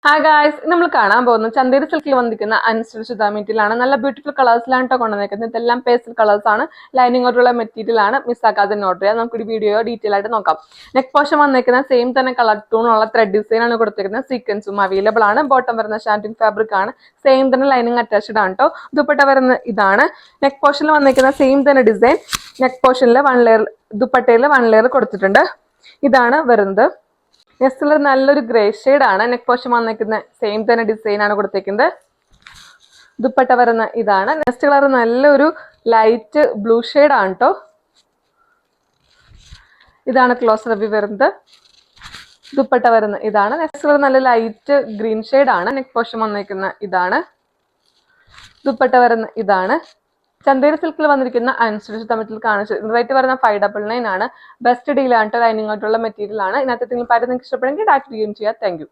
Hi guys, നമ്മൾ കാണാൻ പോകുന്നത് ചന്തേരി സിൽക്കിൽ വന്നിരിക്കുന്ന അൻസ്റ്റിച്ച്ഡ് മെറ്റീരിയലാണ്. നല്ല ബ്യൂട്ടിഫുൾ കളേഴ്സിലാണ് കേട്ടോ കൊണ്ടുവന്നിരിക്കുന്നത്. ഇതെല്ലാം പേസ്റ്റൽ കളേഴ്സ് ആണ്. ലൈനിങ് ആയിട്ടുള്ള മെറ്റീരിയൽ ആണ്. മിസ്സാക്കാതെ ഓർഡർ ചെയ്യാം. നമുക്ക് വീഡിയോ ഡീറ്റെയിൽ ആയിട്ട് നോക്കാം. നെക്ക് പോർഷൻ വന്നിരിക്കുന്ന സെയിം തന്നെ കളർ ടൂൺ ഉള്ള ത്രെഡ് ഡിസൈൻ ആണ് കൊടുത്തിരിക്കുന്നത്. സീക്വൻസും അവൈലബിൾ ആണ്. ബോട്ടം വരുന്ന ഷാൻറ്റിൻ ഫാബ്രിക് ആണ്. സെയിം തന്നെ ലൈനിങ് അറ്റാച്ച്ഡ് ആണ് കേട്ടോ. ദുപ്പട്ട വരുന്ന ഇതാണ്. നെക്ക് പോർഷനിൽ വന്നിരിക്കുന്ന സെയിം തന്നെ ഡിസൈൻ. നെക്ക് പോർഷനിൽ ദുപ്പട്ടയിൽ 1 ലെയർ കൊടുത്തിട്ടുണ്ട്. ഇതാണ് വരുന്നത്. നെക്സ്റ്റ് കളർ നല്ലൊരു ഗ്രേ ഷെയ്ഡ് ആണ്. നെക്ക് പോർഷൻ വന്നിരിക്കുന്ന സെയിം തന്നെ ഡിസൈൻ ആണ് കൊടുത്തേക്കുന്നത്. ദുപ്പട്ട വരുന്ന ഇതാണ്. നെക്സ്റ്റ് കളർ നല്ലൊരു ലൈറ്റ് ബ്ലൂ ഷെയ്ഡ് ആണ് കേട്ടോ. ഇതാണ് ക്ലോസ് റിവ്യൂ വരുന്നത്. ദുപ്പട്ട വരുന്ന ഇതാണ്. നെക്സ്റ്റ് കളർ നല്ല ലൈറ്റ് ഗ്രീൻ ഷെയ്ഡ് ആണ്. നെക്ക് പോർഷൻ വന്നിരിക്കുന്ന ഇതാണ്. ദുപ്പട്ട വരുന്ന ഇതാണ്. ചന്തേരി സിൽക്കിൽ വന്നിരിക്കുന്ന അൻസ്റ്റിച്ച്ഡ് മെറ്റീരിയൽ കാണിച്ചു. റേറ്റ് വരുന്ന 599 ആണ്. ബെസ്റ്റ് ഡീൽ ആണ്. ലൈനിങ് ആയിട്ടുള്ള മെറ്റീരിയൽ ആണ്. ഇതിനകത്ത് നിങ്ങൾക്ക് ഇഷ്ടപ്പെടുമെങ്കിൽ ഡയറക്റ്റ് ചെയ്യുകയും ചെയ്യാം. Thank you.